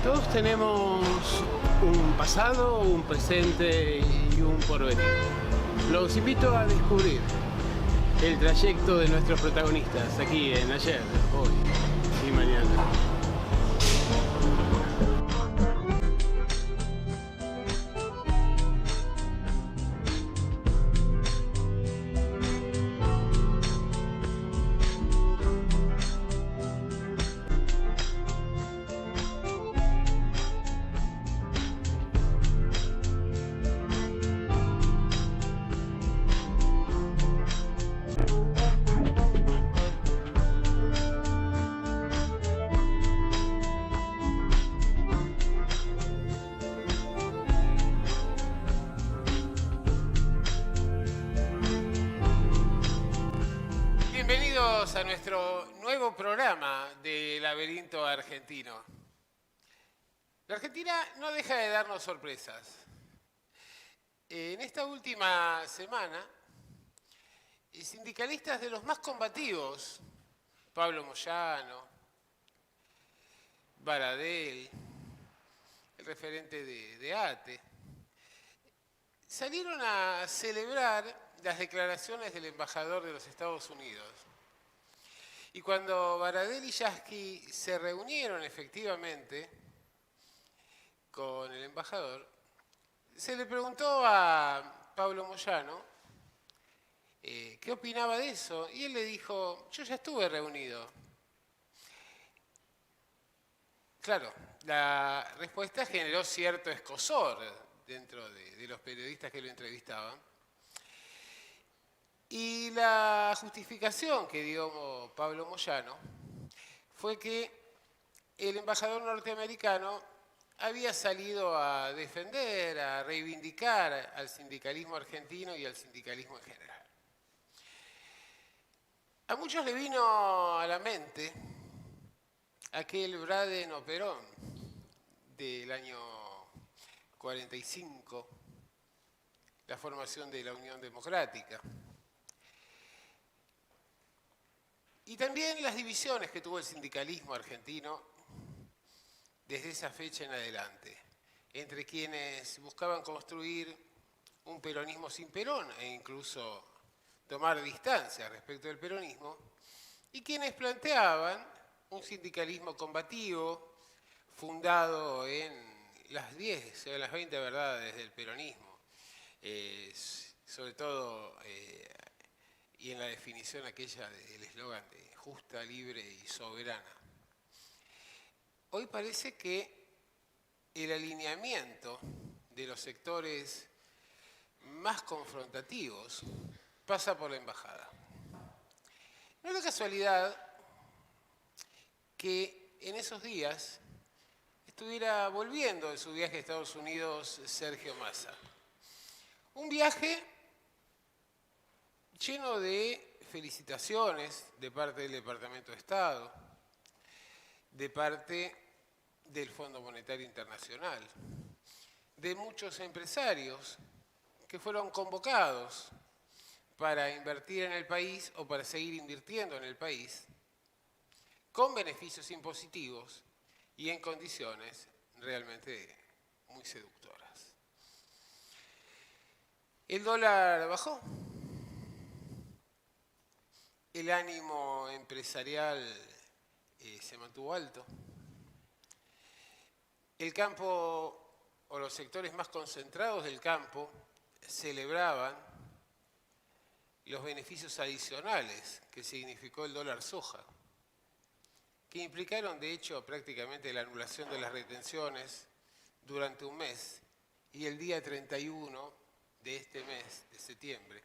Todos tenemos un pasado, un presente y un porvenir. Los invito a descubrir el trayecto de nuestros protagonistas aquí en Ayer, Hoy y Mañana. Bienvenidos a nuestro nuevo programa de Laberinto Argentino. La Argentina no deja de darnos sorpresas. En esta última semana, sindicalistas de los más combativos, Pablo Moyano, Baradel, el referente de ATE, salieron a celebrar las declaraciones del embajador de los Estados Unidos. Y cuando Baradel y Yasky se reunieron efectivamente con el embajador, se le preguntó a Pablo Moyano qué opinaba de eso, y él le dijo: yo ya estuve reunido. Claro, la respuesta generó cierto escozor dentro de los periodistas que lo entrevistaban. Y la justificación que dio Pablo Moyano fue que el embajador norteamericano había salido a defender, a reivindicar al sindicalismo argentino y al sindicalismo en general. A muchos le vino a la mente aquel Braden o Perón del año 45, la formación de la Unión Democrática. Y también las divisiones que tuvo el sindicalismo argentino desde esa fecha en adelante, entre quienes buscaban construir un peronismo sin Perón e incluso tomar distancia respecto del peronismo, y quienes planteaban un sindicalismo combativo fundado en las 10 o las 20 verdades del peronismo, sobre todo y en la definición aquella del eslogan de justa, libre y soberana. Hoy parece que el alineamiento de los sectores más confrontativos pasa por la embajada. No es de casualidad que en esos días estuviera volviendo de su viaje a Estados Unidos Sergio Massa. Un viaje lleno de felicitaciones de parte del Departamento de Estado, de parte del Fondo Monetario Internacional, de muchos empresarios que fueron convocados para invertir en el país o para seguir invirtiendo en el país, con beneficios impositivos y en condiciones realmente muy seductoras. El dólar bajó. El ánimo empresarial se mantuvo alto. El campo o los sectores más concentrados del campo celebraban los beneficios adicionales que significó el dólar soja, que implicaron de hecho prácticamente la anulación de las retenciones durante un mes, y el día 31 de este mes, de septiembre,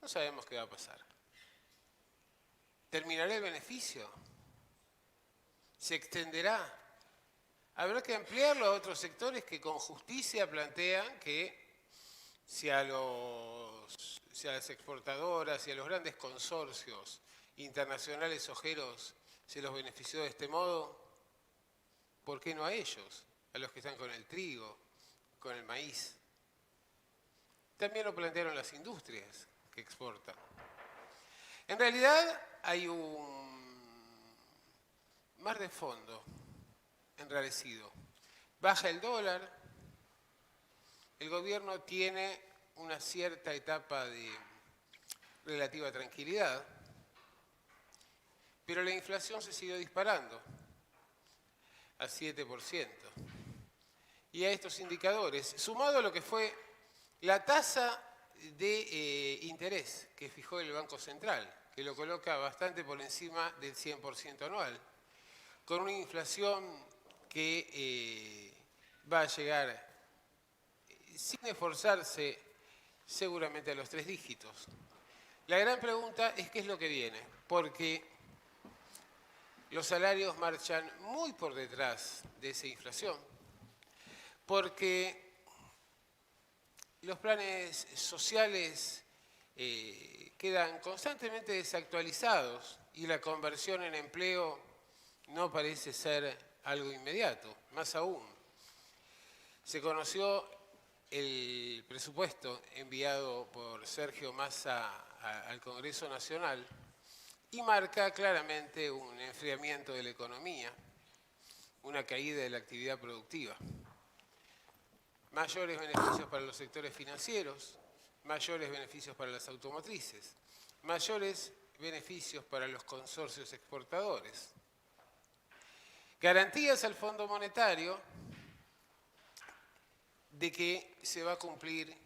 no sabemos qué va a pasar. ¿Terminará el beneficio? ¿Se extenderá? Habrá que ampliarlo a otros sectores que con justicia plantean que si a las exportadoras y a los grandes consorcios internacionales ojeros se los benefició de este modo, ¿por qué no a ellos? A los que están con el trigo, con el maíz. También lo plantearon las industrias que exportan. En realidad hay un mar de fondo enrarecido baja el dólar, el gobierno tiene una cierta etapa de relativa tranquilidad, pero la inflación se siguió disparando a 7%. Y a estos indicadores, sumado a lo que fue la tasa de interés que fijó el Banco Central, que lo coloca bastante por encima del 100% anual, con una inflación que va a llegar, sin esforzarse, seguramente a los 3 dígitos. La gran pregunta es qué es lo que viene, porque los salarios marchan muy por detrás de esa inflación, porque los planes sociales quedan constantemente desactualizados y la conversión en empleo no parece ser algo inmediato. Más aún, se conoció el presupuesto enviado por Sergio Massa al Congreso Nacional y marca claramente un enfriamiento de la economía, una caída de la actividad productiva. Mayores beneficios para los sectores financieros, mayores beneficios para las automotrices, mayores beneficios para los consorcios exportadores. Garantías al Fondo Monetario de que se va a cumplir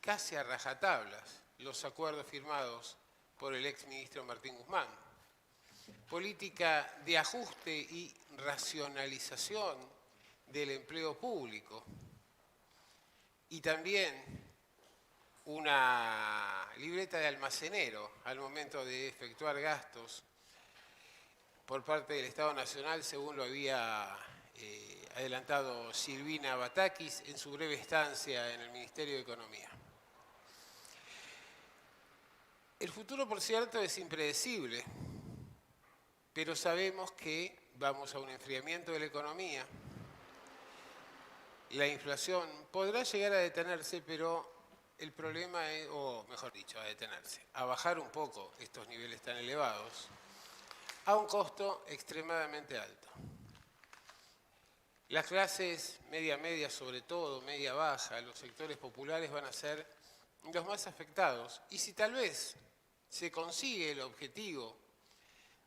casi a rajatablas los acuerdos firmados por el exministro Martín Guzmán. Política de ajuste y racionalización del empleo público y también una libreta de almacenero al momento de efectuar gastos por parte del Estado Nacional, según lo había adelantado Silvina Batakis en su breve estancia en el Ministerio de Economía. El futuro, por cierto, es impredecible, pero sabemos que vamos a un enfriamiento de la economía. La inflación podrá llegar a detenerse, pero el problema es, o mejor dicho, a detenerse, a bajar un poco estos niveles tan elevados, a un costo extremadamente alto. Las clases media, sobre todo, media-baja, los sectores populares van a ser los más afectados. Y si tal vez se consigue el objetivo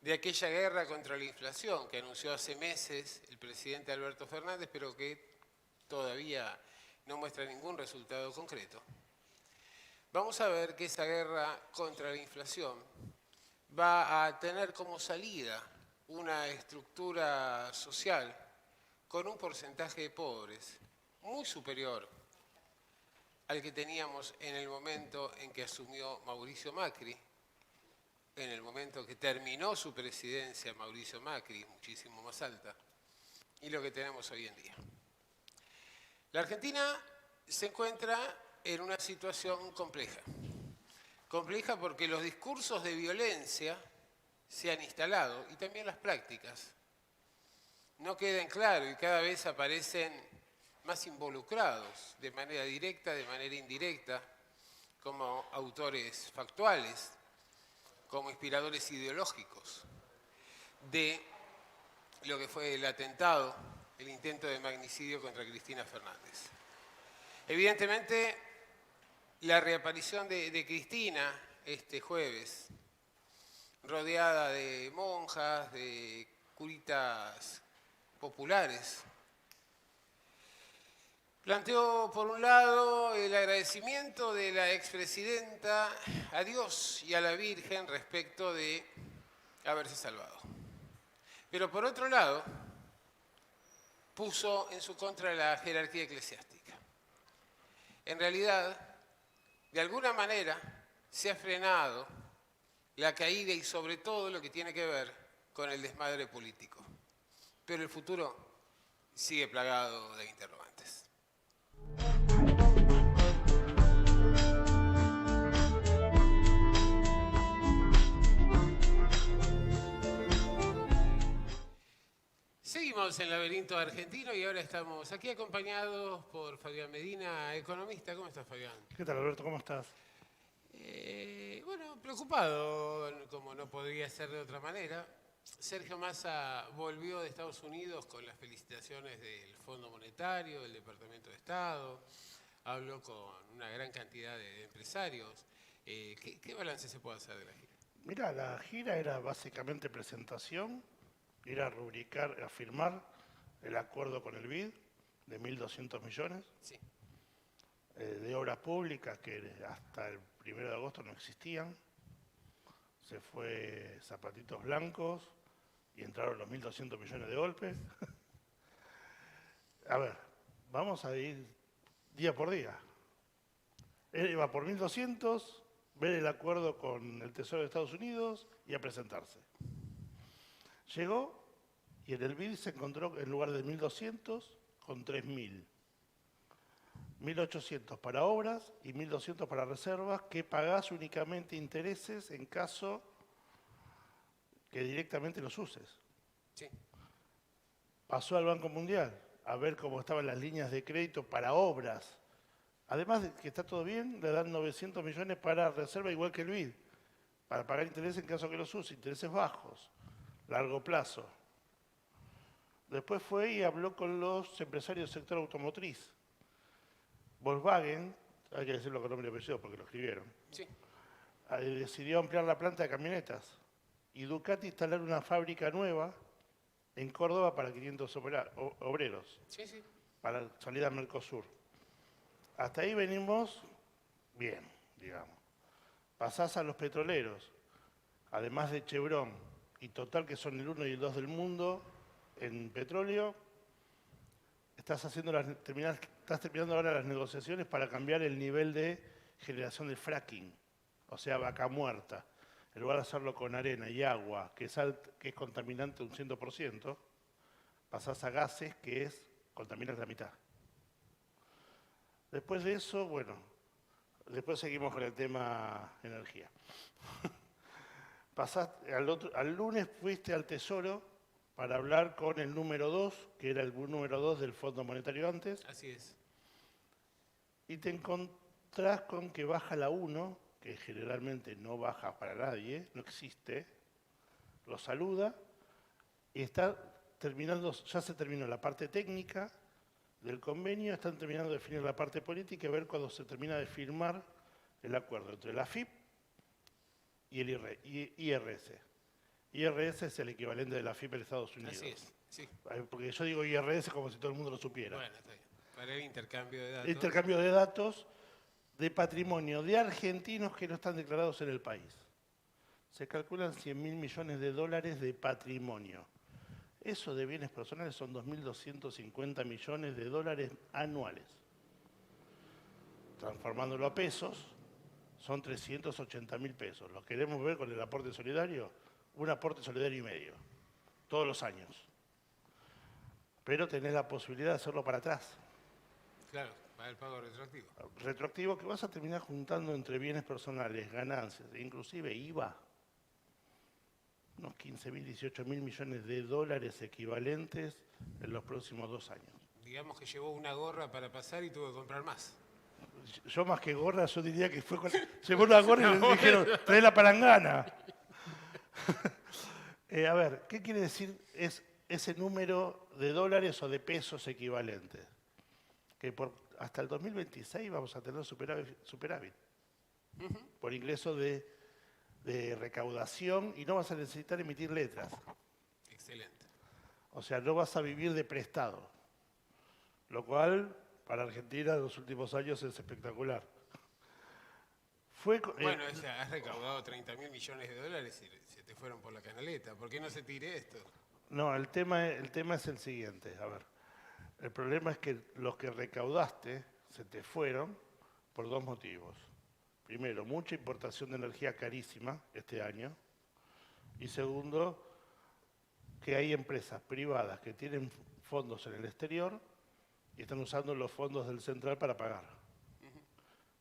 de aquella guerra contra la inflación que anunció hace meses el presidente Alberto Fernández, pero que todavía no muestra ningún resultado concreto, vamos a ver que esa guerra contra la inflación va a tener como salida una estructura social con un porcentaje de pobres muy superior al que teníamos en el momento en que asumió Mauricio Macri, en el momento que terminó su presidencia Mauricio Macri, muchísimo más alta, y lo que tenemos hoy en día. La Argentina se encuentra en una situación compleja. Compleja porque los discursos de violencia se han instalado y también las prácticas no quedan claros y cada vez aparecen más involucrados de manera directa, de manera indirecta, como autores factuales, como inspiradores ideológicos de lo que fue el atentado, el intento de magnicidio contra Cristina Fernández. Evidentemente, la reaparición de Cristina este jueves, rodeada de monjas, de curitas populares, planteó, por un lado, el agradecimiento de la expresidenta a Dios y a la Virgen respecto de haberse salvado. Pero por otro lado, puso en su contra la jerarquía eclesiástica. En realidad, de alguna manera, se ha frenado la caída y sobre todo lo que tiene que ver con el desmadre político. Pero el futuro sigue plagado de interrogantes. Seguimos en Laberinto Argentino y ahora estamos aquí acompañados por Fabián Medina, economista. ¿Cómo estás, Fabián? ¿Qué tal, Alberto? ¿Cómo estás? Bueno, preocupado, como no podría ser de otra manera. Sergio Massa volvió de Estados Unidos con las felicitaciones del Fondo Monetario, del Departamento de Estado, habló con una gran cantidad de empresarios. ¿Qué balance se puede hacer de la gira? Mira, la gira era básicamente presentación, era rubricar, a firmar el acuerdo con el BID de 1.200 millones Sí, de obras públicas que hasta el 1 de agosto no existían. Se fue Zapatitos Blancos y entraron los 1.200 millones de golpe. A ver, vamos a ir día por día. Él iba por 1.200, ver el acuerdo con el Tesoro de Estados Unidos y a presentarse. Llegó y en el BID se encontró en lugar de 1.200 con 3.000. 1.800 para obras y 1.200 para reservas que pagás únicamente intereses en caso que directamente los uses. sí, Pasó al Banco Mundial a ver cómo estaban las líneas de crédito para obras. Además de que está todo bien, le dan 900 millones para reserva igual que el BID, para pagar intereses en caso que los use, intereses bajos, largo plazo. Después fue y habló con los empresarios del sector automotriz. Volkswagen, hay que decirlo con nombre y apellido porque lo escribieron, sí. decidió ampliar la planta de camionetas y Ducati instalar una fábrica nueva en Córdoba para 500 obreros, Sí, sí. para salida al Mercosur. Hasta ahí venimos bien, digamos. Pasás a los petroleros, además de Chevron y Total, que son el 1 y el 2 del mundo en petróleo, estás terminando ahora las negociaciones para cambiar el nivel de generación de fracking, o sea, vaca muerta. En lugar de hacerlo con arena y agua, que es contaminante un 100%, pasás a gases, que es contaminante la mitad. Después de eso, bueno, después seguimos con el tema energía. Al lunes fuiste al Tesoro para hablar con el número 2, que era el número 2 del Fondo Monetario antes, Así es. y te encontrás con que baja la 1, que generalmente no baja para nadie, no existe, lo saluda, y está terminando, ya se terminó la parte técnica del convenio, están terminando de definir la parte política y a ver cuando se termina de firmar el acuerdo entre la AFIP y el IRS. IRS es el equivalente de la AFIP en Estados Unidos. Así es, sí. Porque yo digo IRS como si todo el mundo lo supiera. Bueno, está bien. Para el intercambio de datos. Intercambio de datos de patrimonio de argentinos que no están declarados en el país. Se calculan 100.000 millones de dólares de patrimonio. Eso de bienes personales son 2.250 millones de dólares anuales. Transformándolo a pesos, son 380.000 pesos. ¿Lo queremos ver con el aporte solidario? Un aporte solidario y medio, todos los años. Pero tenés la posibilidad de hacerlo para atrás. Claro, para el pago retroactivo. Retroactivo que vas a terminar juntando entre bienes personales, ganancias, e inclusive IVA, unos 15.000, 18.000 millones de dólares equivalentes en los próximos 2 años. Digamos que llevó una gorra para pasar y tuvo que comprar más. Yo más que gorra, yo diría que llevó una gorra y le dijeron, trae la palangana. A ver, ¿qué quiere decir ese número de dólares o de pesos equivalentes? Que hasta el 2026 vamos a tener superávit por ingreso de recaudación y no vas a necesitar emitir letras. Excelente. O sea, no vas a vivir de prestado, lo cual para Argentina en los últimos años es espectacular. Bueno, has recaudado 30.000 millones de dólares y se te fueron por la canaleta. ¿Por qué no se tire esto? No, el tema es el siguiente. A ver, el problema es que los que recaudaste se te fueron por 2 motivos. Primero, mucha importación de energía carísima este año. Y segundo, que hay empresas privadas que tienen fondos en el exterior y están usando los fondos del central para pagar.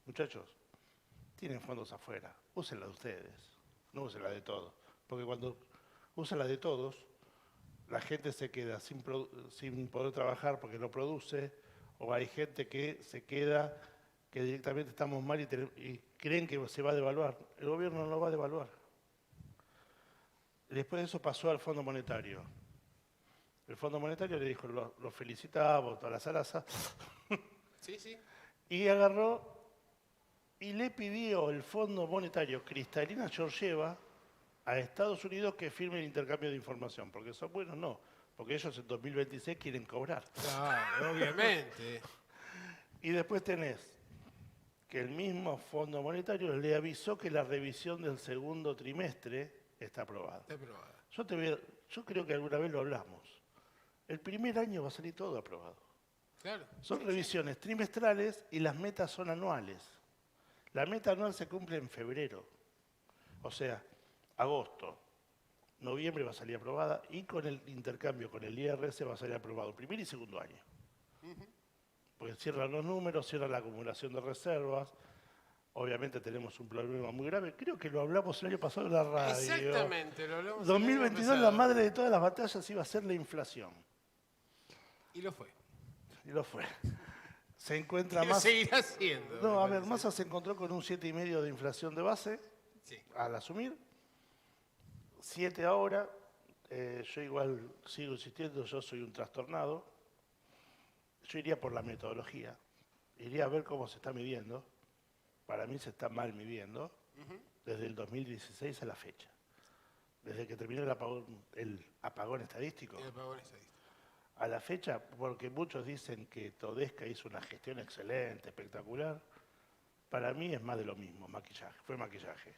Muchachos, tienen fondos afuera, úsenla de ustedes, no úsenla de todos. Porque cuando usan la de todos, la gente se queda sin poder trabajar porque no produce, o hay gente que se queda, que directamente estamos mal y creen que se va a devaluar. El gobierno no va a devaluar. Después de eso pasó al Fondo Monetario. El Fondo Monetario le dijo, lo felicitamos, toda la zaraza, Sí, sí. y agarró y le pidió el Fondo Monetario Cristalina Georgieva a Estados Unidos que firme el intercambio de información, porque son buenos, no, porque ellos en 2026 quieren cobrar. Claro, obviamente. Y después tenés que el mismo Fondo Monetario le avisó que la revisión del segundo trimestre está aprobada. Está aprobada. Yo creo que alguna vez lo hablamos. El primer año va a salir todo aprobado. Claro. Son Sí, revisiones trimestrales y las metas son anuales. La meta anual se cumple en febrero. O sea, agosto, noviembre va a salir aprobada y con el intercambio con el IRS va a salir aprobado primer y segundo año. Porque cierran los números, cierran la acumulación de reservas. Obviamente tenemos un problema muy grave. Creo que lo hablamos el año pasado en la radio. Exactamente, lo hablamos el año 2022 la pasado. madre de todas las batallas iba a ser la inflación. Y lo fue. Y lo fue. Se encuentra Y lo más... seguirá siendo. No, me a ver, parece. Massa se encontró con un 7,5 de inflación de base Sí. al asumir. 7 ahora. Yo igual sigo insistiendo, yo soy un trastornado. Yo iría por la metodología. Iría a ver cómo se está midiendo. Para mí se está mal midiendo desde el 2016 a la fecha. Desde que terminó el apagón estadístico. El apagón estadístico. A la fecha, porque muchos dicen que Todesca hizo una gestión excelente, espectacular, para mí es más de lo mismo, maquillaje, fue maquillaje.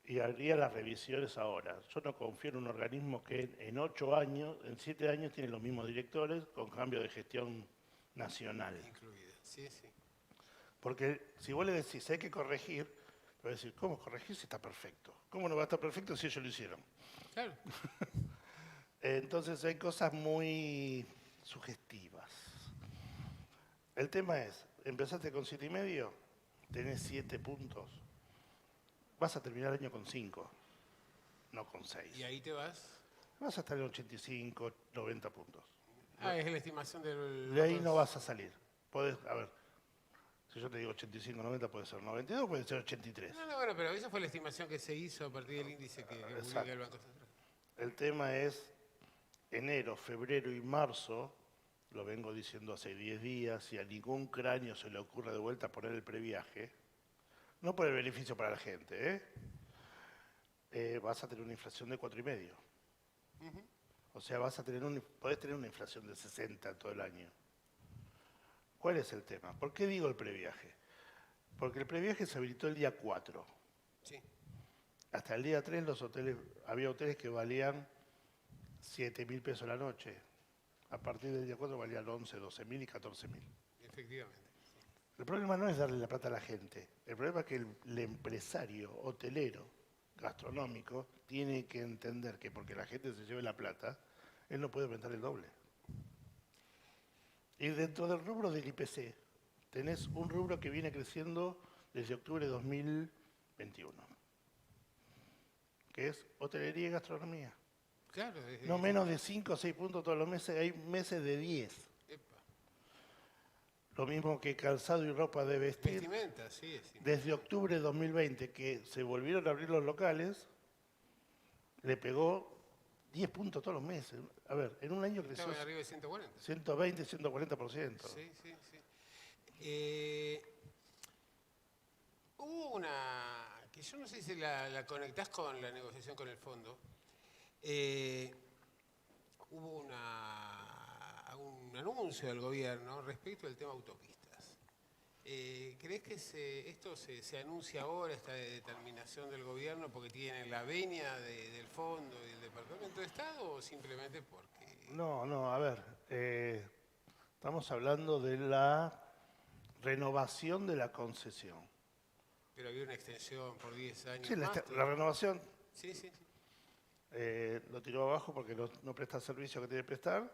Y haría las revisiones ahora. Yo no confío en un organismo que en 8 años, en 7 años tiene los mismos directores con cambio de gestión nacional. Incluida. Sí, sí. Porque si vos le decís hay que corregir, te va a decir, ¿cómo corregir si está perfecto? ¿Cómo no va a estar perfecto si ellos lo hicieron? Claro. Entonces hay cosas muy sugestivas. El tema es, empezaste con 7,5, tenés 7 puntos, vas a terminar el año con 5, no con 6. Y ahí te vas. Vas a estar en 85, 90 puntos. Ah, es la estimación del. De ahí no vas a salir. Podés, a ver, si yo te digo 85, 90, puede ser 92, puede ser 83. No, bueno, pero esa fue la estimación que se hizo a partir del índice que publica el Banco Central. El tema es enero, febrero y marzo, lo vengo diciendo hace 10 días, y a ningún cráneo se le ocurre de vuelta poner el previaje, no por el beneficio para la gente, vas a tener una inflación de 4,5. O sea, podés tener una inflación de 60 todo el año. ¿Cuál es el tema? ¿Por qué digo el previaje? Porque el previaje se habilitó el día 4. Sí. Hasta el día 3 había hoteles que valían 7.000 pesos la noche. A partir del día 4 valían 11, 12.000 y 14.000. Efectivamente. El problema no es darle la plata a la gente. El problema es que el empresario hotelero, gastronómico, tiene que entender que porque la gente se lleve la plata, él no puede aumentar el doble. Y dentro del rubro del IPC, tenés un rubro que viene creciendo desde octubre de 2021, que es hotelería y gastronomía. Claro. No menos de 5 o 6 puntos todos los meses, hay meses de 10. Epa. Lo mismo que calzado y ropa de vestir. Vestimenta, sí. Es Desde octubre de 2020, que se volvieron a abrir los locales, le pegó 10 puntos todos los meses. A ver, en un año creció Estaba arriba de 140. 120, 140%. Sí. Hubo una, que yo no sé si la conectás con la negociación con el fondo. Hubo un anuncio del gobierno respecto al tema autopistas. ¿Crees que esto se anuncia ahora, esta determinación del gobierno, porque tienen la venia del fondo y del Departamento de Estado o simplemente porque... No, a ver, estamos hablando de la renovación de la concesión. Pero había una extensión por 10 años Sí, más. la renovación Sí. lo tiró abajo porque no presta el servicio que tiene que prestar,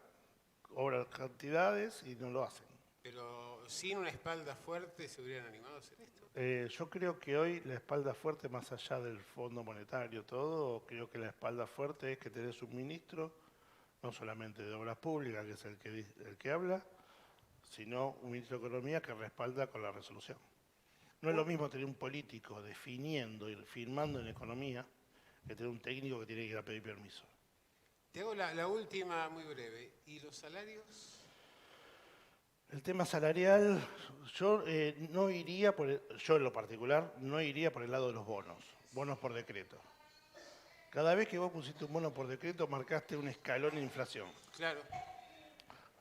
cobra cantidades y no lo hacen. Pero sin una espalda fuerte se hubieran animado a hacer esto. Yo creo que hoy la espalda fuerte, más allá del Fondo Monetario, todo, creo que la espalda fuerte es que tenés un ministro, no solamente de Obras Públicas, que es el que habla, sino un ministro de Economía que respalda con la resolución. No es lo mismo tener un político definiendo y firmando en economía que tener un técnico que tiene que ir a pedir permiso. Te hago la última muy breve. ¿Y los salarios? El tema salarial, yo no iría yo en lo particular, no iría por el lado de los bonos por decreto. Cada vez que vos pusiste un bono por decreto, marcaste un escalón en inflación. Claro.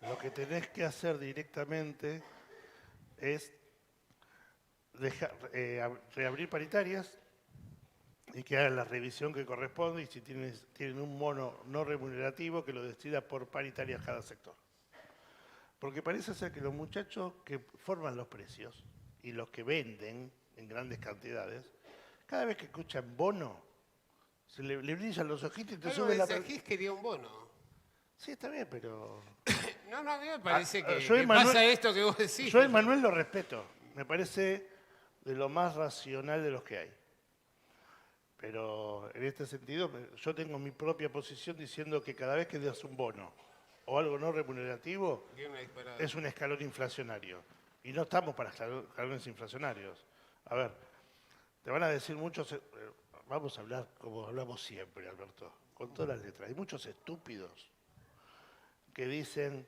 Lo que tenés que hacer directamente es reabrir paritarias y que hagan la revisión que corresponde y si tienen un bono no remunerativo, que lo decida por paritarias cada sector. Porque parece ser que los muchachos que forman los precios y los que venden en grandes cantidades, cada vez que escuchan bono, se le brillan los ojitos y te suben la... Gis quería un bono. Sí, está bien, pero... No, a mí me parece que Emmanuel, pasa esto que vos decís. Yo a Emmanuel lo respeto. Me parece de lo más racional de los que hay. Pero en este sentido, yo tengo mi propia posición diciendo que cada vez que das un bono o algo no remunerativo, es un escalón inflacionario. Y no estamos para escalones inflacionarios. A ver, te van a decir muchos... vamos a hablar como hablamos siempre, Alberto, con todas las letras. Hay muchos estúpidos que dicen,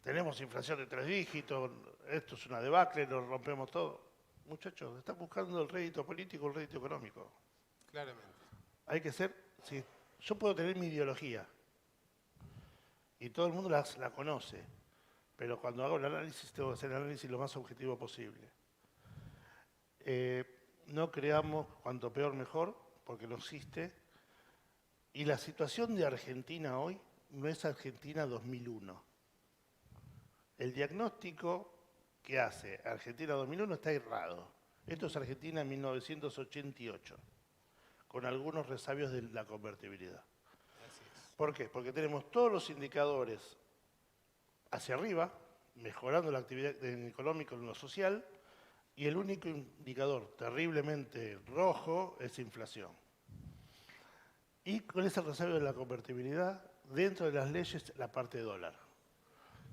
tenemos inflación de 3 dígitos, esto es una debacle, nos rompemos todo. Muchachos, están buscando el rédito político, el rédito económico. Claramente. Hay que ser... Sí, yo puedo tener mi ideología, y todo el mundo la conoce, pero cuando hago el análisis, tengo que hacer el análisis lo más objetivo posible. No creamos cuanto peor mejor, porque no existe. Y la situación de Argentina hoy no es Argentina 2001. El diagnóstico que hace Argentina 2001 está errado. Esto es Argentina 1988, con algunos resabios de la convertibilidad. ¿Por qué? Porque tenemos todos los indicadores hacia arriba, mejorando la actividad económica en lo social, y el único indicador terriblemente rojo es inflación. Y con ese resabio de la convertibilidad, dentro de las leyes, la parte de dólar.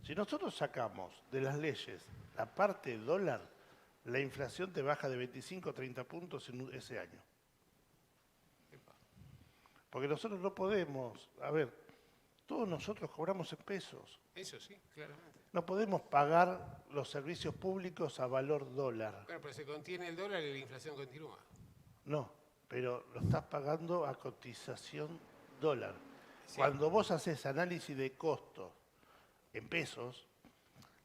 Si nosotros sacamos de las leyes la parte de dólar, la inflación te baja de 25 a 30 puntos en ese año. Porque nosotros no podemos, a ver, todos nosotros cobramos en pesos. Eso sí, claramente. No podemos pagar los servicios públicos a valor dólar. Bueno, pero se contiene el dólar y la inflación continúa. No, pero lo estás pagando a cotización dólar. Sí. Cuando vos haces análisis de costos en pesos,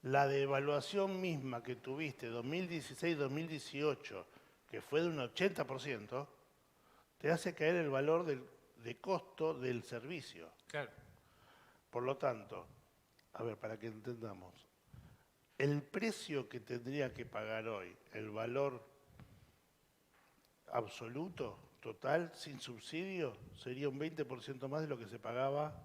la devaluación misma que tuviste 2016-2018, que fue de un 80%, te hace caer el valor de costo del servicio. Claro. Por lo tanto, a ver, para que entendamos, el precio que tendría que pagar hoy, el valor absoluto, total, sin subsidio, sería un 20% más de lo que se pagaba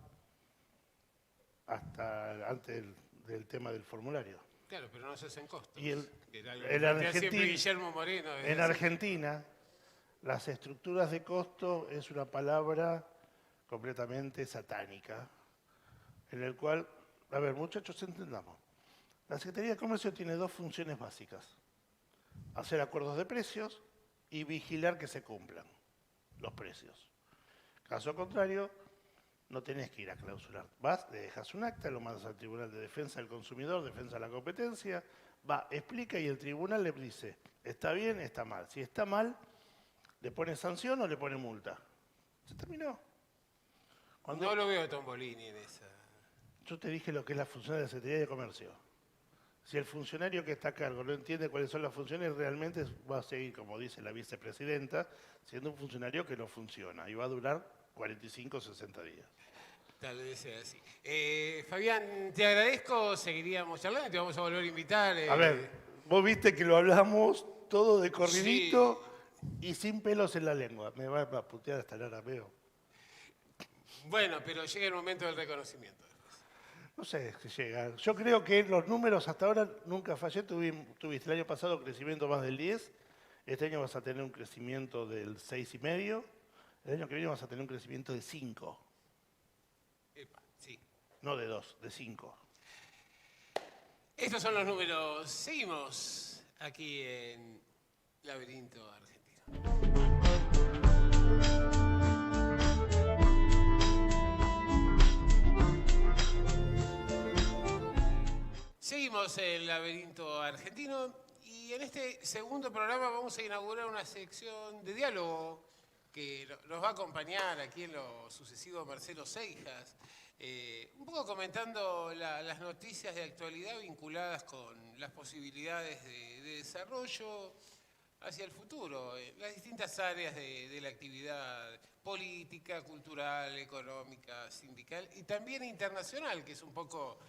hasta antes del tema del formulario. Claro, pero no se hacen costos. Y en Argentina, las estructuras de costo es una palabra completamente satánica, en el cual, a ver, muchachos, entendamos. La Secretaría de Comercio tiene 2 funciones básicas: hacer acuerdos de precios y vigilar que se cumplan los precios. Caso contrario, no tenés que ir a clausurar. Vas, le dejas un acta, lo mandas al Tribunal de Defensa del Consumidor, Defensa de la Competencia, va, explica y el tribunal le dice, está bien, está mal. Si está mal, ¿le pone sanción o le pone multa? Se terminó. No lo veo a Tombolini en esa. Yo te dije lo que es la función de la Secretaría de Comercio. Si el funcionario que está a cargo no entiende cuáles son las funciones, realmente va a seguir, como dice la vicepresidenta, siendo un funcionario que no funciona y va a durar 45 o 60 días. Tal vez sea así. Fabián, te agradezco, seguiríamos charlando y te vamos a volver a invitar. A ver, vos viste que lo hablamos todo de corridito y sin pelos en la lengua. Me va a putear hasta el arameo. Bueno, pero llega el momento del reconocimiento. No sé si llega. Yo creo que los números hasta ahora nunca fallé. Tuviste el año pasado crecimiento más del 10. Este año vas a tener un crecimiento del 6,5. El año que viene vas a tener un crecimiento de 5. Epa, sí. No de 2, de 5. Estos son los números. Seguimos aquí en Laberinto Argentino. Seguimos el laberinto argentino y en este segundo programa vamos a inaugurar una sección de diálogo que nos va a acompañar aquí en lo sucesivo Marcelo Seijas, un poco comentando las noticias de actualidad vinculadas con las posibilidades de desarrollo hacia el futuro, en las distintas áreas de la actividad política, cultural, económica, sindical y también internacional, que es un poco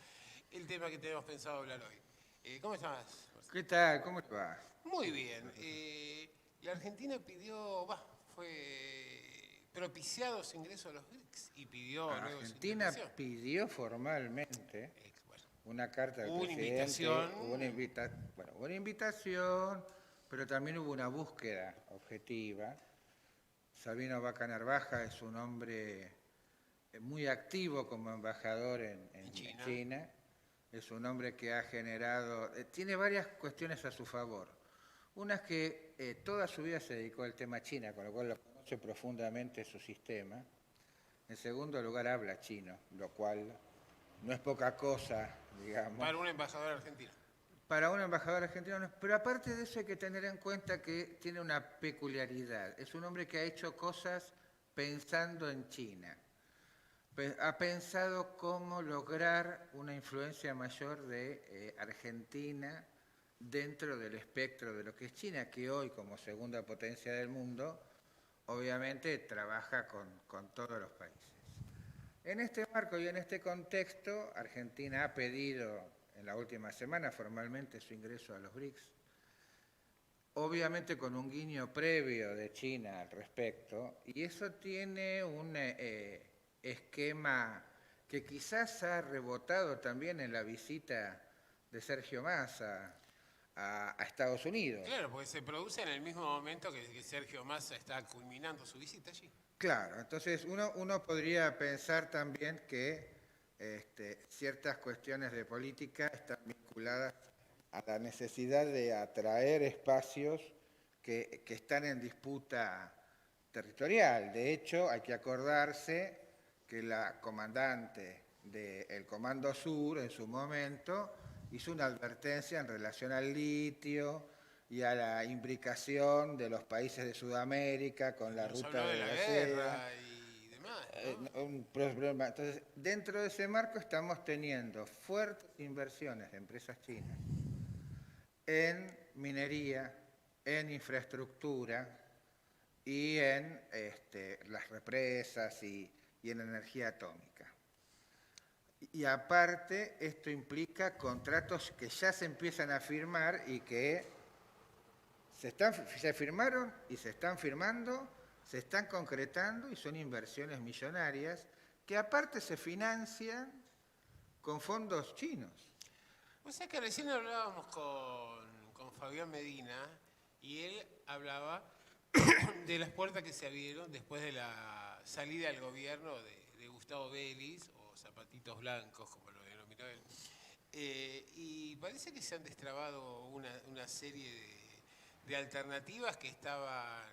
el tema que tenemos pensado hablar hoy. ¿Cómo estás, Marcelo? ¿Qué tal? ¿Cómo te va? Muy bien. La Argentina fue propiciado su ingreso a los BRICS y pidió luego su Argentina integración. pidió formalmente Bueno, una carta del hubo una presidente. invitación. Hubo una invitación, pero también hubo una búsqueda objetiva. Sabino Vaca Narvaja es un hombre muy activo como embajador en China. China. Es un hombre que ha generado... tiene varias cuestiones a su favor. Una es que toda su vida se dedicó al tema China, con lo cual lo conoce profundamente su sistema. En segundo lugar, habla chino, lo cual no es poca cosa, digamos. Para un embajador argentino. Para un embajador argentino, no. Pero aparte de eso hay que tener en cuenta que tiene una peculiaridad. Es un hombre que ha hecho cosas pensando en China. Ha pensado cómo lograr una influencia mayor de Argentina dentro del espectro de lo que es China, que hoy como segunda potencia del mundo, obviamente trabaja con todos los países. En este marco y en este contexto, Argentina ha pedido en la última semana formalmente su ingreso a los BRICS, obviamente con un guiño previo de China al respecto, y eso tiene un esquema que quizás ha rebotado también en la visita de Sergio Massa a Estados Unidos. Claro, porque se produce en el mismo momento que Sergio Massa está culminando su visita allí. Claro, entonces uno podría pensar también que ciertas cuestiones de política están vinculadas a la necesidad de atraer espacios que están en disputa territorial. De hecho, hay que acordarse que la comandante del Comando Sur en su momento hizo una advertencia en relación al litio y a la imbricación de los países de Sudamérica con la Nos ruta habló de la la guerra seda. y demás, ¿no? Un problema. Entonces, dentro de ese marco estamos teniendo fuertes inversiones de empresas chinas en minería, en infraestructura y en las represas y en energía atómica. Y aparte, esto implica contratos que ya se empiezan a firmar y que se firmaron y se están firmando, se están concretando y son inversiones millonarias que aparte se financian con fondos chinos. O sea que recién hablábamos con Fabián Medina y él hablaba de las puertas que se abrieron después de la salida del gobierno de Gustavo Vélez, o Zapatitos Blancos, como lo denominó él. Y parece que se han destrabado una serie de alternativas que estaban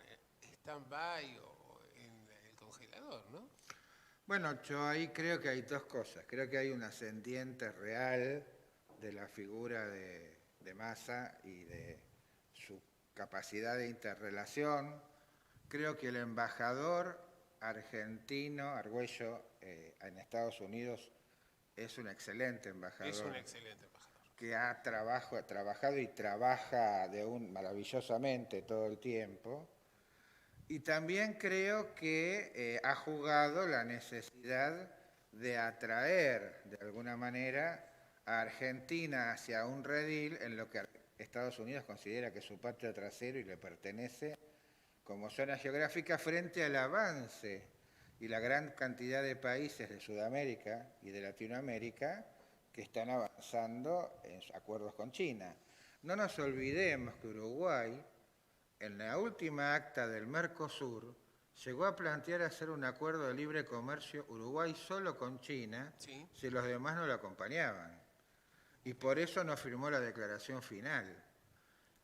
stand-by o en el congelador, ¿no? Bueno, yo ahí creo que hay dos cosas. Creo que hay un ascendiente real de la figura de Massa y de su capacidad de interrelación. Creo que el embajador argentino, Argüello, en Estados Unidos, es un excelente embajador. Es un excelente embajador. Que ha trabajado y trabaja maravillosamente todo el tiempo. Y también creo que ha jugado la necesidad de atraer, de alguna manera, a Argentina hacia un redil en lo que Estados Unidos considera que es su patio trasero y le pertenece como zona geográfica frente al avance y la gran cantidad de países de Sudamérica y de Latinoamérica que están avanzando en acuerdos con China. No nos olvidemos que Uruguay, en la última acta del Mercosur, llegó a plantear hacer un acuerdo de libre comercio Uruguay solo con China, Sí. si los demás no lo acompañaban. Y por eso no firmó la declaración final.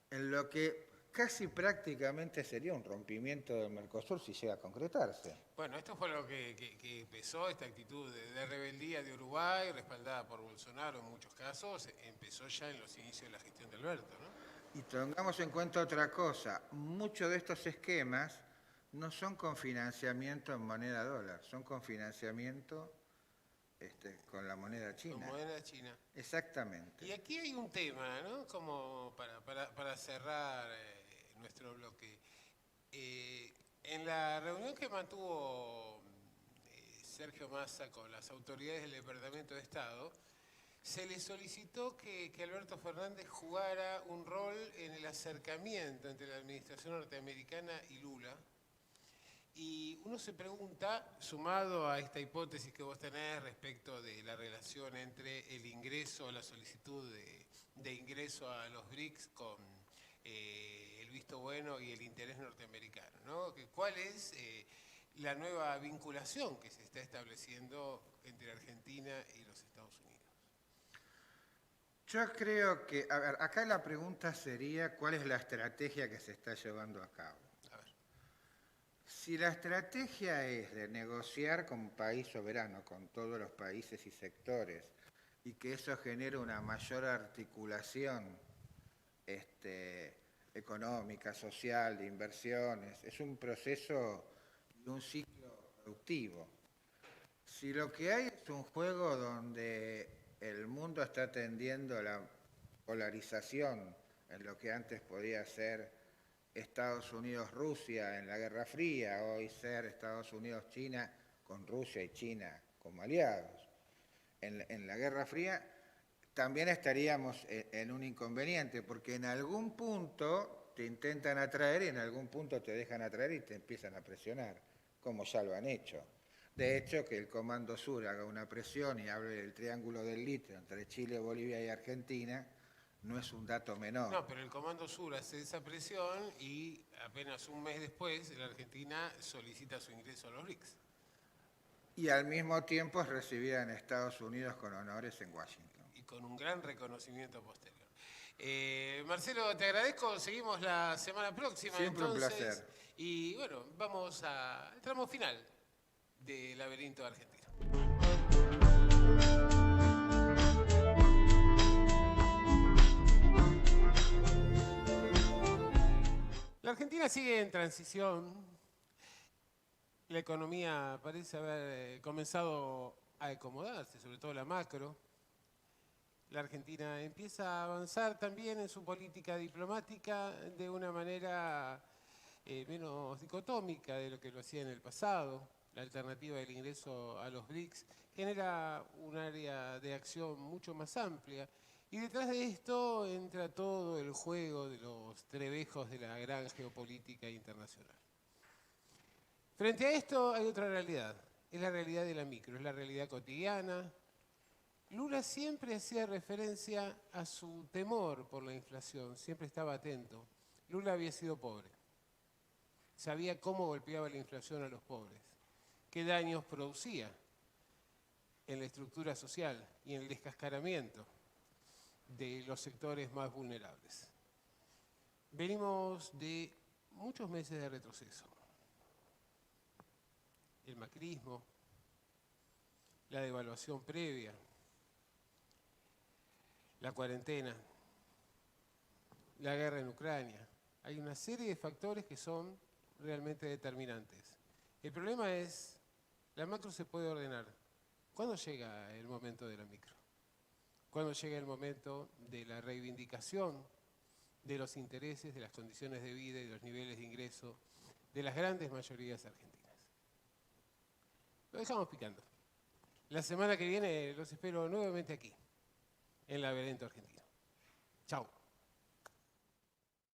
En lo que casi prácticamente sería un rompimiento del Mercosur si llega a concretarse. Bueno, esto fue lo que empezó, esta actitud de rebeldía de Uruguay, respaldada por Bolsonaro en muchos casos, empezó ya en los inicios de la gestión de Alberto, ¿no? Y tengamos en cuenta otra cosa, muchos de estos esquemas no son con financiamiento en moneda dólar, son con financiamiento con la moneda china. Con moneda china. Exactamente. Y aquí hay un tema, ¿no? Como para cerrar nuestro bloque. En la reunión que mantuvo Sergio Massa con las autoridades del Departamento de Estado, se le solicitó que Alberto Fernández jugara un rol en el acercamiento entre la administración norteamericana y Lula. Y uno se pregunta, sumado a esta hipótesis que vos tenés respecto de la relación entre el ingreso, la solicitud de ingreso a los BRICS con el visto bueno y el interés norteamericano, ¿no? ¿Cuál es la nueva vinculación que se está estableciendo entre Argentina y los Estados Unidos? Yo creo que, a ver, acá la pregunta sería cuál es la estrategia que se está llevando a cabo. A ver. Si la estrategia es de negociar como país soberano con todos los países y sectores y que eso genere una mayor articulación económica, social, de inversiones, es un proceso y un ciclo productivo. Si lo que hay es un juego donde el mundo está tendiendo a la polarización en lo que antes podía ser Estados Unidos-Rusia en la Guerra Fría, hoy ser Estados Unidos-China con Rusia y China como aliados. En la Guerra Fría también estaríamos en un inconveniente, porque en algún punto te intentan atraer y en algún punto te dejan atraer y te empiezan a presionar, como ya lo han hecho. De hecho, que el Comando Sur haga una presión y hable del triángulo del litio entre Chile, Bolivia y Argentina, no es un dato menor. No, pero el Comando Sur hace esa presión y apenas un mes después la Argentina solicita su ingreso a los BRICS. Y al mismo tiempo es recibida en Estados Unidos con honores en Washington. Y con un gran reconocimiento posterior. Marcelo, te agradezco. Seguimos la semana próxima. Siempre entonces, un placer. Y bueno, vamos al tramo final del laberinto argentino. La Argentina sigue en transición. La economía parece haber comenzado a acomodarse, sobre todo la macro. La Argentina empieza a avanzar también en su política diplomática de una manera menos dicotómica de lo que lo hacía en el pasado. La alternativa del ingreso a los BRICS genera un área de acción mucho más amplia. Y detrás de esto entra todo el juego de los trebejos de la gran geopolítica internacional. Frente a esto hay otra realidad, es la realidad de la micro, es la realidad cotidiana. Lula siempre hacía referencia a su temor por la inflación, siempre estaba atento. Lula había sido pobre, sabía cómo golpeaba la inflación a los pobres, qué daños producía en la estructura social y en el descascaramiento de los sectores más vulnerables. Venimos de muchos meses de retroceso. El macrismo, la devaluación previa, la cuarentena, la guerra en Ucrania. Hay una serie de factores que son realmente determinantes. El problema es, la macro se puede ordenar. ¿Cuándo llega el momento de la micro? ¿Cuándo llega el momento de la reivindicación de los intereses, de las condiciones de vida y de los niveles de ingreso de las grandes mayorías argentinas? Lo dejamos picando. La semana que viene los espero nuevamente aquí, en Laberinto Argentino. Chao.